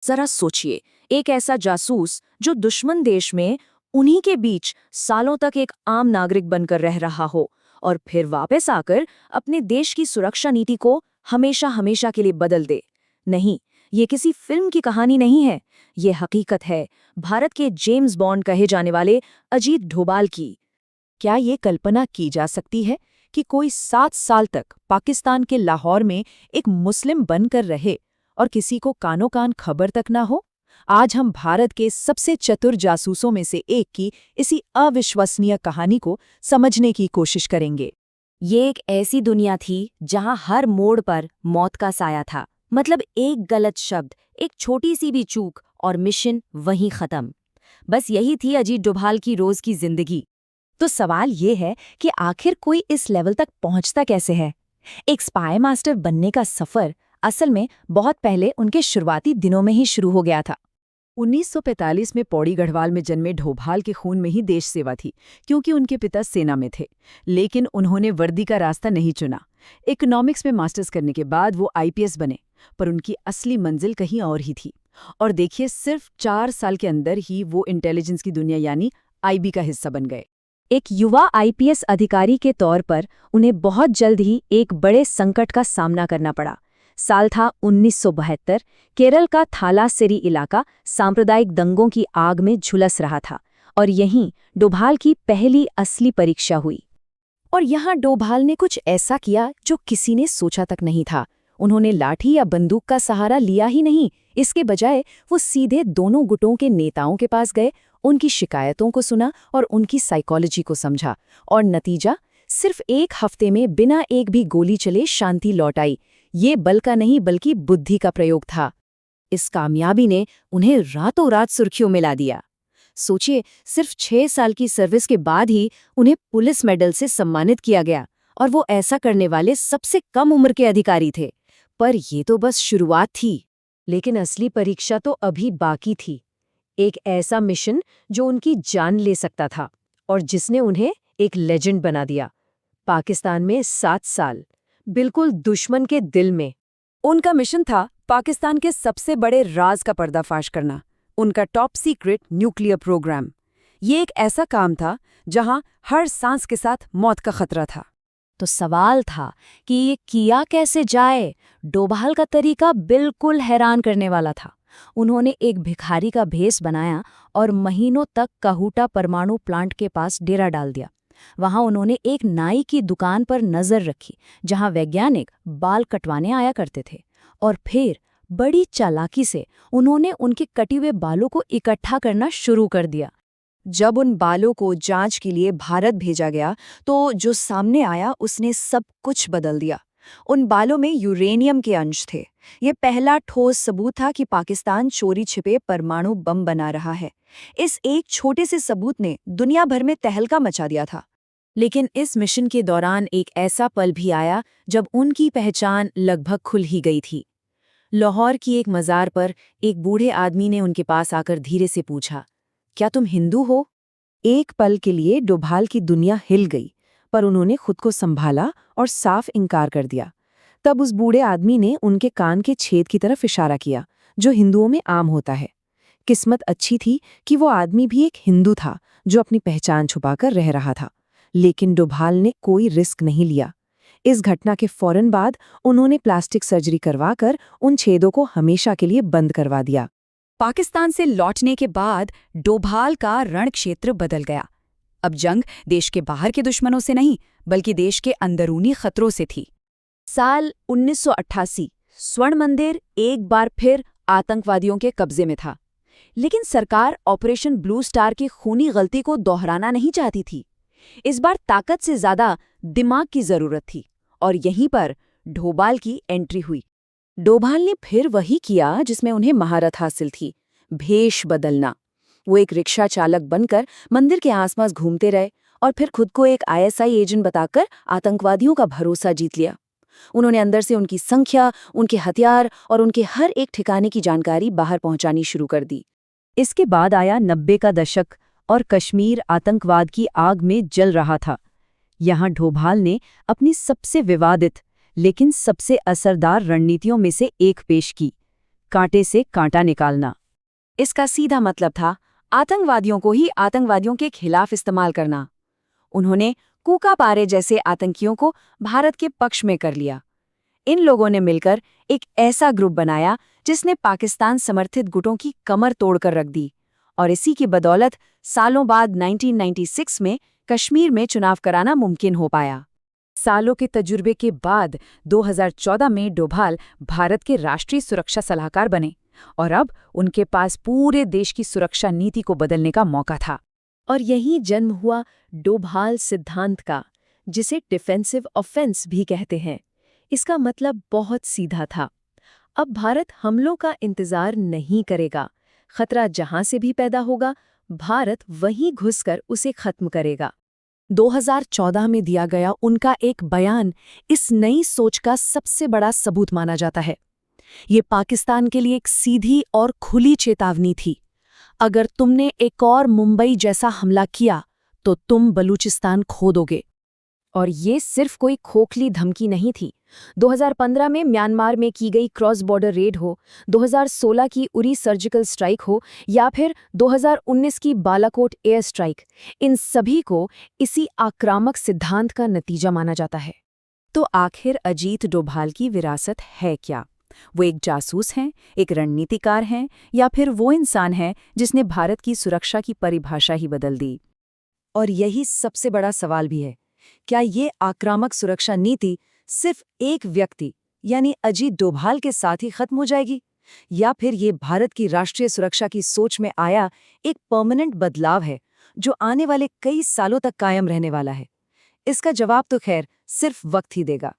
जरा सोचिए, एक ऐसा जासूस जो दुश्मन देश में उन्हीं के बीच सालों तक एक आम नागरिक बनकर रह रहा हो और फिर वापस आकर अपने देश की सुरक्षा नीति को हमेशा हमेशा के लिए बदल दे। नहीं, ये किसी फिल्म की कहानी नहीं है, ये हकीकत है भारत के जेम्स बॉन्ड कहे जाने वाले अजीत डोभाल की। क्या ये कल्पना की जा सकती है कि कोई 7 साल तक पाकिस्तान के लाहौर में एक मुस्लिम बनकर रहे और किसी को कानो कान खबर तक ना हो? आज हम भारत के सबसे चतुर जासूसों में से एक की इसी अविश्वसनीय कहानी को समझने की कोशिश करेंगे। ये एक ऐसी दुनिया थी जहां हर मोड़ पर मौत का साया था। मतलब एक गलत शब्द, एक छोटी सी भी चूक और मिशन वहीं खत्म। बस यही थी अजीत डोभाल की रोज की जिंदगी। तो सवाल ये है कि आखिर कोई इस लेवल तक पहुंचता कैसे है? एक स्पाई मास्टर बनने का सफर असल में बहुत पहले उनके शुरुआती दिनों में ही शुरू हो गया था। 1945 में पौड़ी गढ़वाल में जन्मे डोभाल के खून में ही देश सेवा थी, क्योंकि उनके पिता सेना में थे। लेकिन उन्होंने वर्दी का रास्ता नहीं चुना। इकोनॉमिक्स में मास्टर्स करने के बाद वो आईपीएस बने, पर उनकी असली मंजिल कहीं और ही थी। और देखिए, सिर्फ 4 साल के अंदर ही वो इंटेलिजेंस की दुनिया यानी आईबी का हिस्सा बन गए। एक युवा आईपीएस अधिकारी के तौर पर उन्हें बहुत जल्द ही एक बड़े संकट का सामना करना पड़ा। साल था 1972। केरल का थालासेरी इलाका सांप्रदायिक दंगों की आग में झुलस रहा था और यहीं डोभाल की पहली असली परीक्षा हुई। और यहाँ डोभाल ने कुछ ऐसा किया जो किसी ने सोचा तक नहीं था। उन्होंने लाठी या बंदूक का सहारा लिया ही नहीं, इसके बजाय वो सीधे दोनों गुटों के नेताओं के पास गए, उनकी शिकायतों को सुना और उनकी साइकोलॉजी को समझा। और नतीजा, सिर्फ 1 हफ्ते में बिना एक भी गोली चले शांति लौट आई। ये बल का नहीं बल्कि बुद्धि का प्रयोग था। इस कामयाबी ने उन्हें रातों रात सुर्खियों में ला दिया। सोचिए, सिर्फ 6 साल की सर्विस के बाद ही उन्हें पुलिस मेडल से सम्मानित किया गया, और वो ऐसा करने वाले सबसे कम उम्र के अधिकारी थे। पर ये तो बस शुरुआत थी। लेकिन असली परीक्षा तो अभी बाकी थी। एक ऐसा मिशन जो उनकी जान ले सकता था और जिसने उन्हें एक लेजेंड बना दिया। पाकिस्तान में 7 साल, बिल्कुल दुश्मन के दिल में। उनका मिशन था पाकिस्तान के सबसे बड़े राज का पर्दाफाश करना, उनका टॉप सीक्रेट न्यूक्लियर प्रोग्राम। ये एक ऐसा काम था जहां हर सांस के साथ मौत का खतरा था। तो सवाल था कि ये किया कैसे जाए? डोभाल का तरीका बिल्कुल हैरान करने वाला था। उन्होंने एक भिखारी का भेष बनाया और महीनों तक काहूटा परमाणु प्लांट के पास डेरा डाल दिया। वहां उन्होंने एक नाई की दुकान पर नजर रखी, जहां वैज्ञानिक बाल कटवाने आया करते थे। और फिर बड़ी चालाकी से उन्होंने उनके कटे हुए बालों को इकट्ठा करना शुरू कर दिया। जब उन बालों को जांच के लिए भारत भेजा गया, तो जो सामने आया उसने सब कुछ बदल दिया। उन बालों में यूरेनियम के अंश थे। ये पहला ठोस सबूत था कि पाकिस्तान चोरी छिपे परमाणु बम बना रहा है। इस एक छोटे से सबूत ने दुनिया भर में तहलका मचा दिया था। लेकिन इस मिशन के दौरान एक ऐसा पल भी आया जब उनकी पहचान लगभग खुल ही गई थी। लाहौर की एक मज़ार पर एक बूढ़े आदमी ने उनके पास आकर धीरे से पूछा, क्या तुम हिंदू हो? एक पल के लिए डोभाल की दुनिया हिल गई, पर उन्होंने खुद को संभाला और साफ इनकार कर दिया। तब उस बूढ़े आदमी ने उनके कान के छेद की तरफ इशारा किया, जो हिंदुओं में आम होता है। किस्मत अच्छी थी कि वो आदमी भी एक हिंदू था जो अपनी पहचान छुपाकर रह रहा था। लेकिन डोभाल ने कोई रिस्क नहीं लिया। इस घटना के फौरन बाद उन्होंने प्लास्टिक सर्जरी करवाकर उन छेदों को हमेशा के लिए बंद करवा दिया। पाकिस्तान से लौटने के बाद डोभाल का रणक्षेत्र बदल गया। अब जंग देश के बाहर के दुश्मनों से नहीं, बल्कि देश के अंदरूनी खतरों से थी। साल 1988, स्वर्ण मंदिर एक बार फिर आतंकवादियों के कब्जे में था। लेकिन सरकार ऑपरेशन ब्लू स्टार की खूनी गलती को दोहराना नहीं चाहती थी। इस बार ताकत से ज्यादा दिमाग की जरूरत थी, और यहीं पर डोभाल की एंट्री हुई। डोभाल ने फिर वही किया जिसमें उन्हें महारत हासिल थी, भेष बदलना। वो एक रिक्शा चालक बनकर मंदिर के आसपास घूमते रहे और फिर खुद को एक आईएसआई एजेंट बताकर आतंकवादियों का भरोसा जीत लिया। उन्होंने अंदर से उनकी संख्या, उनके हथियार और उनके हर एक ठिकाने की जानकारी बाहर पहुंचानी शुरू कर दी। इसके बाद आया 90 का दशक और कश्मीर आतंकवाद की आग में जल रहा था। यहाँ डोभाल ने अपनी सबसे विवादित लेकिन सबसे असरदार रणनीतियों में से एक पेश की, कांटे से कांटा निकालना। इसका सीधा मतलब था आतंकवादियों को ही आतंकवादियों के खिलाफ इस्तेमाल करना। उन्होंने कूका पारे जैसे आतंकियों को भारत के पक्ष में कर लिया। इन लोगों ने मिलकर एक ऐसा ग्रुप बनाया जिसने पाकिस्तान समर्थित गुटों की कमर तोड़कर रख दी, और इसी की बदौलत सालों बाद 1996 में कश्मीर में चुनाव कराना मुमकिन हो पाया। सालों के तजुर्बे के बाद 2014 में डोभाल भारत के राष्ट्रीय सुरक्षा सलाहकार बने, और अब उनके पास पूरे देश की सुरक्षा नीति को बदलने का मौका था। और यही जन्म हुआ डोभाल सिद्धांत का, जिसे डिफेंसिव ऑफेंस भी कहते हैं। इसका मतलब बहुत सीधा था। अब भारत हमलों का इंतजार नहीं करेगा। खतरा जहां से भी पैदा होगा, भारत वहीं घुसकर उसे खत्म करेगा। 2014 में दिया गया उनका एक बयान इस नई सोच का सबसे बड़ा सबूत माना जाता है। ये पाकिस्तान के लिए एक सीधी और खुली चेतावनी थी। अगर तुमने एक और मुंबई जैसा हमला किया तो तुम बलूचिस्तान खो दोगे। और ये सिर्फ कोई खोखली धमकी नहीं थी। 2015 में म्यांमार में की गई क्रॉस बॉर्डर रेड हो, 2016 की उरी सर्जिकल स्ट्राइक हो, या फिर 2019 की बालाकोट एयर स्ट्राइक, इन सभी को इसी आक्रामक सिद्धांत का नतीजा माना जाता है। तो आखिर अजीत डोभाल की विरासत है क्या? वो एक जासूस हैं, एक रणनीतिकार हैं, या फिर वो इंसान है जिसने भारत की सुरक्षा की परिभाषा ही बदल दी? और यही सबसे बड़ा सवाल भी है, क्या ये आक्रामक सुरक्षा नीति सिर्फ एक व्यक्ति यानी अजीत डोभाल के साथ ही खत्म हो जाएगी, या फिर ये भारत की राष्ट्रीय सुरक्षा की सोच में आया एक परमानेंट बदलाव है जो आने वाले कई सालों तक कायम रहने वाला है? इसका जवाब तो खैर सिर्फ वक्त ही देगा।